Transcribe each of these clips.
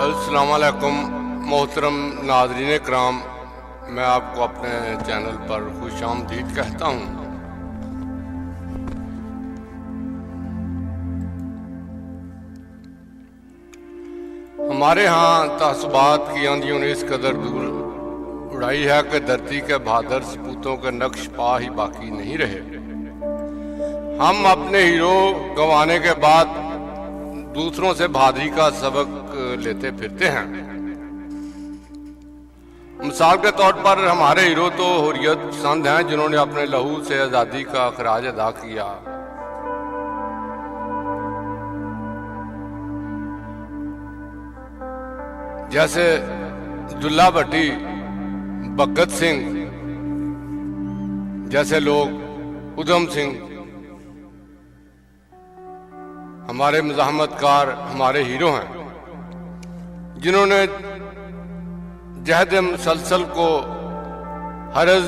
السلام علیکم محترم ناظرین کرام، میں آپ کو اپنے چینل پر خوش آمدید کہتا ہوں۔ ہمارے ہاں تعصبات کی آندھیوں نے اس قدر دور اڑائی ہے کہ دھرتی کے بہادر سپوتوں کے نقش پا ہی باقی نہیں رہے۔ ہم اپنے ہیرو گنوانے کے بعد دوسروں سے بہادری کا سبق لیتے پھرتے ہیں۔ مثال کے طور پر ہمارے ہیرو تو حریت پسند ہیں، جنہوں نے اپنے لہو سے آزادی کا خراج ادا کیا۔ جیسے دلہ بھٹی، بھگت سنگھ جیسے لوگ، ادھم سنگھ، ہمارے مزاحمت کار ہمارے ہیرو ہیں، جنہوں نے جہد مسلسل کو ہرز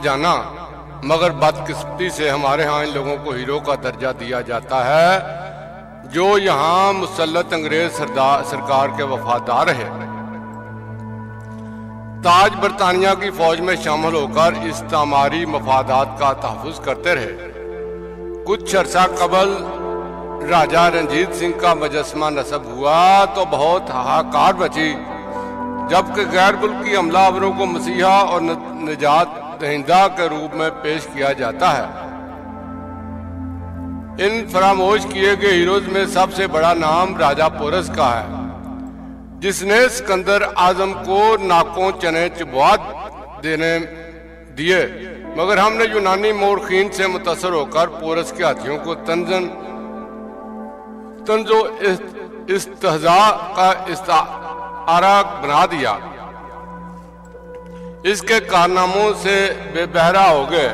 جانا، مگر بدقسمتی سے ہمارے ہاں ان لوگوں کو ہیرو کا درجہ دیا جاتا ہے جو یہاں مسلط انگریز سرکار کے وفادار رہے، تاج برطانیہ کی فوج میں شامل ہو کر استعماری مفادات کا تحفظ کرتے رہے۔ کچھ عرصہ قبل راجہ رنجیت سنگھ کا مجسمہ نصب ہوا تو بہت ہاہاکار مچی، جبکہ غیر ملکی حملہ آوروں کو مسیحا اور نجات دہندہ کے روپ میں پیش کیا جاتا ہے۔ ان فراموش کیے گئے ہیروز میں سب سے بڑا نام راجہ پورس کا ہے، جس نے سکندر اعظم کو ناکوں چنے چبوا دیے، مگر ہم نے یونانی مورخین سے متاثر ہو کر پورس کے ہاتھیوں کو طنز و استہزاء کا استعارہ بنا دیا۔ اس کے کارناموں سے بے بہرا ہو گئے۔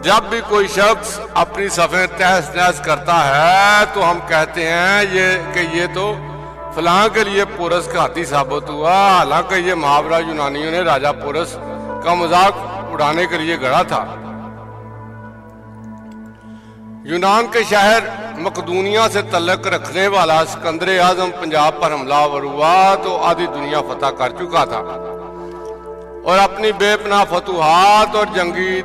جب بھی کوئی شخص اپنی صفیں تہس نہس کرتا ہے تو ہم کہتے ہیں کہ یہ تو فلاں کے لیے پورس کا ہاتھی ثابت ہوا، حالانکہ یہ محاورہ یونانیوں نے راجہ پورس کا مذاق اڑانے کے لیے گڑا تھا۔ یونان کے شہر مقدونیہ سے تعلق رکھنے والا سکندر اعظم پنجاب پر حملہ آور ہوا تو آدھی دنیا فتح کر چکا تھا اور اپنی بے پناہ فتوحات اور جنگی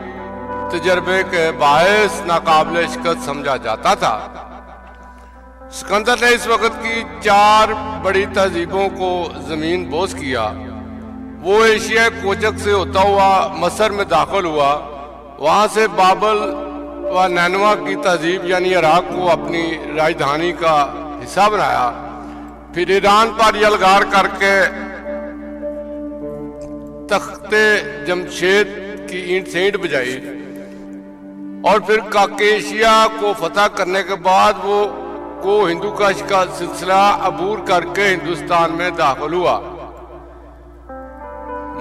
تجربے کے باعث ناقابل شکست سمجھا جاتا تھا۔ سکندر نے اس وقت کی 4 بڑی تہذیبوں کو زمین بوس کیا۔ وہ ایشیا کوچک سے ہوتا ہوا مصر میں داخل ہوا، وہاں سے بابل و نینوا کی تہذیب یعنی عراق کو اپنی راجدھانی کا حصہ بنایا، پھر ایران پر یلغار کر کے تخت جمشید کی اینٹ سے اینٹ بجائی، اور پھر کاکیشیا کو فتح کرنے کے بعد وہ کو ہندو کش کا سلسلہ عبور کر کے ہندوستان میں داخل ہوا۔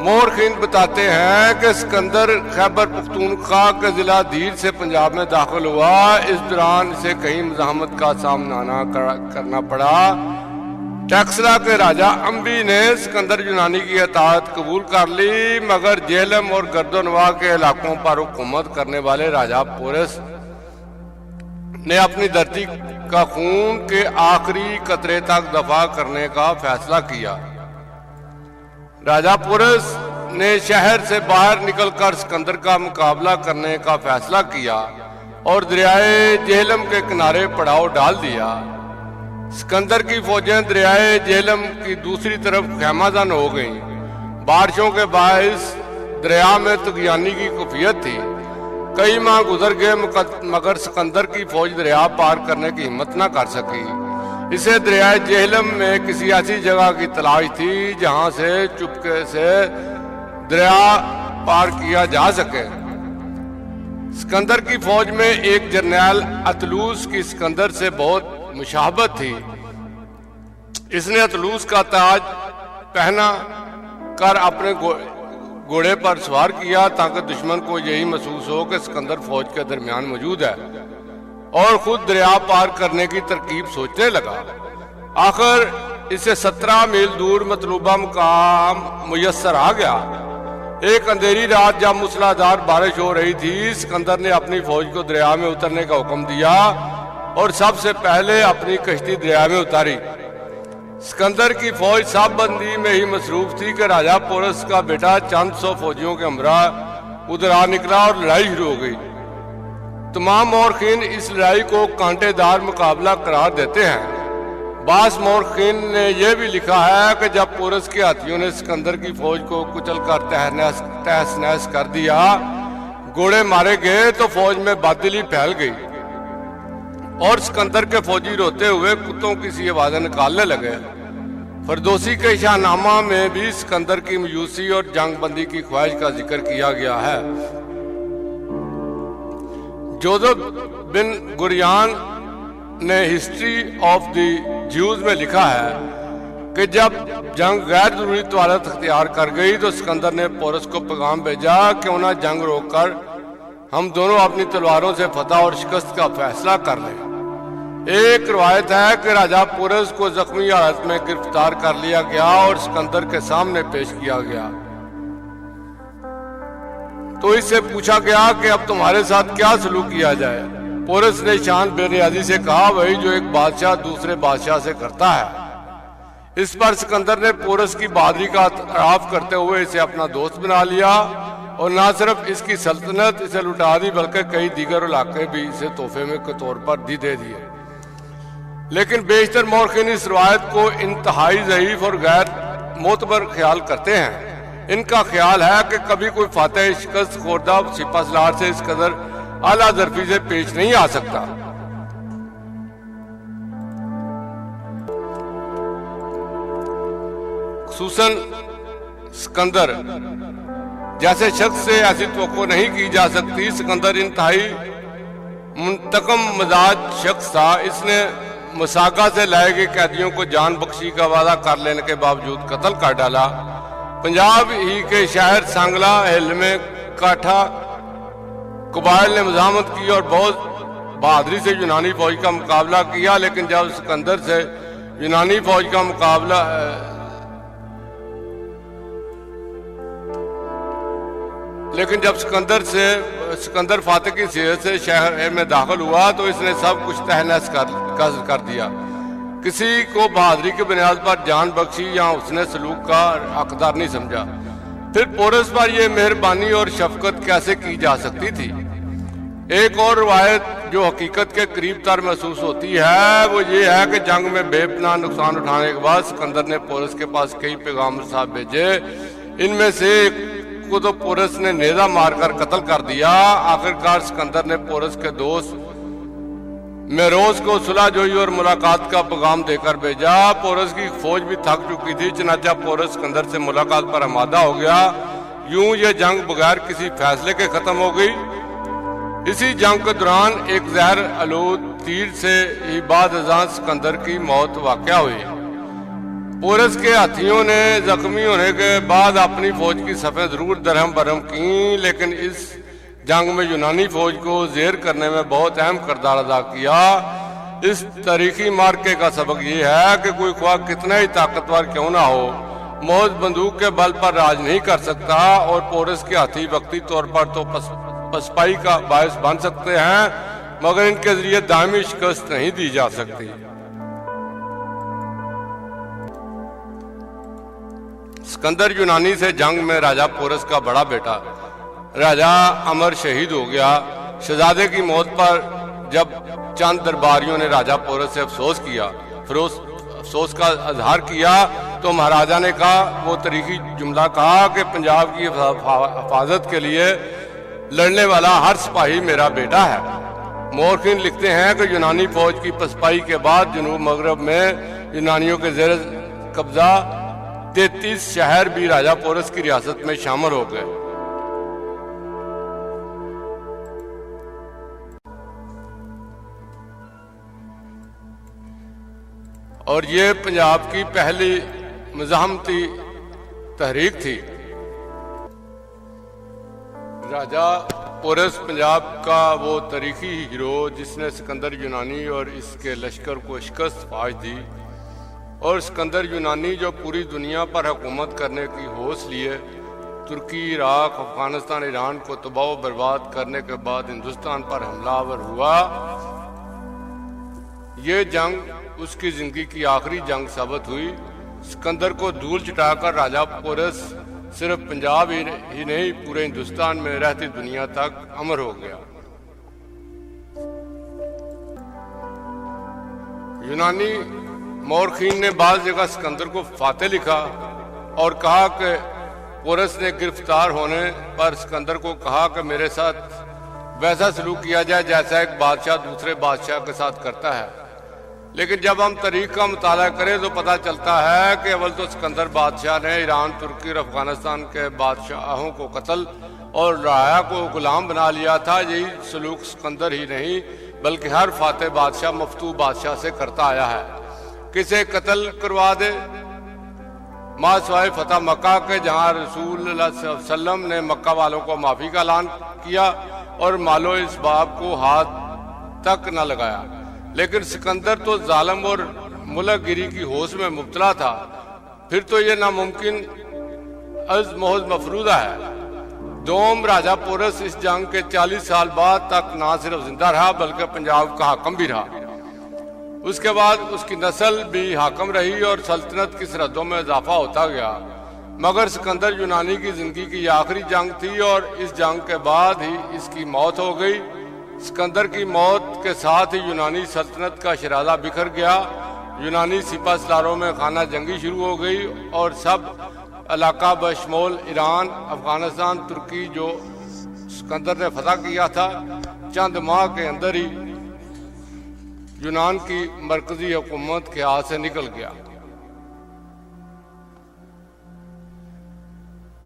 مورخین بتاتے ہیں کہ سکندر خیبر پختونخوا کے ضلع دیر سے پنجاب میں داخل ہوا۔ اس دوران اسے کہیں مزاحمت کا سامنا کرنا پڑا۔ ٹیکسلا کے راجہ امبی نے سکندر یونانی کی اطاعت قبول کر لی، مگر جہلم اور گردنوا کے علاقوں پر حکومت کرنے والے راجہ پورس نے اپنی دھرتی کا خون کے آخری قطرے تک دفاع کرنے کا فیصلہ کیا۔ راجہ پورس نے شہر سے باہر نکل کر سکندر کا مقابلہ کرنے کا فیصلہ کیا اور دریائے جہلم کے کنارے پڑاؤ ڈال دیا۔ سکندر کی فوجیں دریائے جہلم کی دوسری طرف خیمہ زن ہو گئیں۔ بارشوں کے باعث دریا میں طغیانی کی کفیت تھی۔ کئی ماہ گزر گئے مگر سکندر کی فوج دریا پار کرنے کی ہمت نہ کر سکی۔ اسے دریائے جہلم میں کسی ایسی جگہ کی تلاش تھی جہاں سے چپکے سے دریا پار کیا جا سکے۔ سکندر کی فوج میں ایک جرنیل اطلوس کی سکندر سے بہت مشابہت تھی۔ اس نے اطلوس کا تاج پہنا کر اپنے گھوڑے پر سوار کیا تاکہ دشمن کو یہی محسوس ہو کہ سکندر فوج کے درمیان موجود ہے، اور خود دریا پار کرنے کی ترکیب سوچنے لگا۔ آخر اسے 17 میل دور مطلوبہ مقام میسر آ گیا۔ ایک اندھیری رات جب موسلادھار بارش ہو رہی تھی، سکندر نے اپنی فوج کو دریا میں اترنے کا حکم دیا۔ اور سب سے پہلے اپنی کشتی دریا میں اتاری۔ سکندر کی فوج صاف بندی میں ہی مصروف تھی کہ راجہ پورس کا بیٹا چند سو فوجیوں کے ہمراہ ادھر آ نکلا اور لڑائی شروع ہو گئی۔ تمام مورخین اس لڑائی کو کانٹے دار مقابلہ قرار دیتے ہیں۔ بعض مورخین نے یہ بھی لکھا ہے کہ جب پورس کے ہاتھیوں نے سکندر کی فوج کو کچل کر تہس نہس کر دیا، گھوڑے مارے گئے تو فوج میں بادلی پھیل گئی اور سکندر کے فوجی روتے ہوئے کتوں کی سی آوازیں نکالنے لگے۔ فردوسی کے شاہ نامہ میں بھی سکندر کی مایوسی اور جنگ بندی کی خواہش کا ذکر کیا گیا ہے۔ جوزف بن گریان نے ہسٹری آف دی جیوز میں لکھا ہے کہ جب جنگ غیر ضروری طوالت اختیار کر گئی تو سکندر نے پورس کو پیغام بھیجا کہ انہیں جنگ روک کر ہم دونوں اپنی تلواروں سے فتح اور شکست کا فیصلہ کر لیں۔ ایک روایت ہے کہ راجہ پورس کو زخمی حالت میں گرفتار کر لیا گیا اور سکندر کے سامنے پیش کیا گیا، تو اس سے پوچھا گیا کہ اب تمہارے ساتھ کیا سلوک کیا جائے۔ پورس نے شان بے نیازی سے کہا وہی جو ایک بادشاہ دوسرے بادشاہ سے کرتا ہے۔ اس پر سکندر نے پورس کی بہادری کا اعتراف کرتے ہوئے اسے اپنا دوست بنا لیا اور نہ صرف اس کی سلطنت اسے لٹا دی بلکہ کئی دیگر علاقے بھی اسے تحفے میں کے طور پر دے دیے۔ لیکن بیشتر مورخین اس روایت کو انتہائی ضعیف اور غیر معتبر خیال کرتے ہیں۔ ان کا خیال ہے کہ کبھی کوئی فاتح شکست خوردہ سپہ سالار سے اس قدر اعلیٰ ظرفی سے پیش نہیں آ سکتا۔ خصوصاً سکندر جیسے شخص سے ایسی توقع نہیں کی جا سکتی۔ سکندر انتہائی منتقم مزاج شخص تھا۔ اس نے مساگا سے لائے گئے قیدیوں کو جان بخشی کا وعدہ کر لینے کے باوجود قتل کر ڈالا۔ پنجاب ہی کے شہر سانگلا ہل میں کاٹھا قبائل نے مزاحمت کی اور بہت بہادری سے یونانی فوج کا مقابلہ کیا، لیکن جب سکندر سے یونانی فوج کا مقابلہ سکندر فاتح کی حیثیت سے شہر میں داخل ہوا تو اس نے سب کچھ تہس نہس کر دیا۔ کسی کو بہادری کی بنیاد پر جان بخشی یا حسن سلوک کا حقدار نہیں سمجھا۔ پھر پورس پر یہ مہربانی اور شفقت کیسے کی جا سکتی تھی؟ ایک اور روایت جو حقیقت کے قریب تر محسوس ہوتی ہے وہ یہ ہے کہ جنگ میں بے پناہ نقصان اٹھانے کے بعد سکندر نے پورس کے پاس کئی پیغام رساں بھیجے۔ ان میں سے ایک کو تو پورس نے نیزہ مار کر قتل کر دیا۔ آخرکار سکندر نے پورس کے دوست میروز کو صلح جوئی اور ملاقات کا پیغام دے کر بھیجا۔ پورس کی فوج بھی تھک چکی تھی، چنانچہ پورس سکندر سے ملاقات پر آمادہ ہو گیا۔ یوں یہ جنگ بغیر کسی فیصلے کے ختم ہو گئی۔ اسی جنگ کے دوران ایک زہر آلود تیر سے ہی بعد ازاں سکندر کی موت واقع ہوئی۔ پورس کے ہاتھیوں نے زخمی ہونے کے بعد اپنی فوج کی صفیں ضرور درہم برہم کیں، لیکن اس جنگ میں یونانی فوج کو زیر کرنے میں بہت اہم کردار ادا کیا۔ اس تاریخی معرکے کا سبق یہ ہے کہ کوئی خواہ کتنا ہی طاقتور کیوں نہ ہو، موت بندوق کے بل پر راج نہیں کر سکتا، اور پورس کے ہاتھی وقتی طور پر تو پسپائی کا باعث بن سکتے ہیں مگر ان کے ذریعے دائمی شکست نہیں دی جا سکتی۔ سکندر یونانی سے جنگ میں راجہ پورس کا بڑا بیٹا راجہ امر شہید ہو گیا۔ شہزادے کی موت پر جب چند درباریوں نے راجہ پورس سے افسوس کا اظہار کیا تو مہاراجہ نے کہا، وہ تاریخی جملہ کہا کہ پنجاب کی حفاظت کے لیے لڑنے والا ہر سپاہی میرا بیٹا ہے۔ مورخین لکھتے ہیں کہ یونانی فوج کی پسپائی کے بعد جنوب مغرب میں یونانیوں کے زیر قبضہ 33 شہر بھی راجہ پورس کی ریاست میں شامل ہو گئے۔ اور یہ پنجاب کی پہلی مزاحمتی تحریک تھی۔ راجہ پورس پنجاب کا وہ تاریخی ہیرو جس نے سکندر یونانی اور اس کے لشکر کو شکست فاش دی، اور سکندر یونانی جو پوری دنیا پر حکومت کرنے کی ہوس لیے ترکی، عراق، افغانستان، ایران کو تباہ و برباد کرنے کے بعد ہندوستان پر حملہ آور ہوا، اور اس کا ظاہری نقطہ نظر یہ ہے کہ وہ اپنی فوج کو جنگ میں شامل کرنے کے لیے تیار نہیں تھا۔ اس کا ظاہری نقطہ نظر یہ ہے کہ وہ اپنی فوج کو جنگ میں شامل کرنے کے لیے تیار نہیں تھا۔ یہ جنگ اس کی زندگی کی آخری جنگ ثابت ہوئی۔ سکندر کو دھول چٹا کر راجہ پورس صرف پنجاب ہی نہیں پورے ہندوستان میں رہتی دنیا تک امر ہو گیا۔ یونانی مورخین نے بعض جگہ سکندر کو فاتح لکھا اور کہا کہ پورس نے گرفتار ہونے پر سکندر کو کہا کہ میرے ساتھ ویسا سلوک کیا جائے جیسا ایک بادشاہ دوسرے بادشاہ کے ساتھ کرتا ہے۔ لیکن جب ہم تاریخ کا مطالعہ کریں تو پتہ چلتا ہے کہ اول تو سکندر بادشاہ نے ایران، ترکی اور افغانستان کے بادشاہوں کو قتل اور رعایا کو غلام بنا لیا تھا۔ یہی سلوک سکندر ہی نہیں بلکہ ہر فاتح بادشاہ مفتوح بادشاہ سے کرتا آیا ہے۔ کسے قتل کروا دے، ماں سوائے فتح مکہ کے، جہاں رسول اللہ صلی اللہ علیہ وسلم نے مکہ والوں کو معافی کا اعلان کیا اور مال و اسباب کو ہاتھ تک نہ لگایا۔ لیکن سکندر تو ظالم اور ملک گیری کی ہوش میں مبتلا تھا، پھر تو یہ ناممکن از محض مفروضہ ہے۔ دوم راجہ پورس اس جنگ کے 40 سال بعد تک نہ صرف زندہ رہا بلکہ پنجاب کا حاکم بھی رہا۔ اس کے بعد اس کی نسل بھی حاکم رہی اور سلطنت کی سرحدوں میں اضافہ ہوتا گیا، مگر سکندر یونانی کی زندگی کی یہ آخری جنگ تھی اور اس جنگ کے بعد ہی اس کی موت ہو گئی۔ سکندر کی موت کے ساتھ ہی یونانی سلطنت کا شرازہ بکھر گیا۔ یونانی سپہ سالاروں میں خانہ جنگی شروع ہو گئی اور سب علاقہ بشمول ایران، افغانستان، ترکی جو سکندر نے فتح کیا تھا، چند ماہ کے اندر ہی یونان کی مرکزی حکومت کے ہاتھ سے نکل گیا۔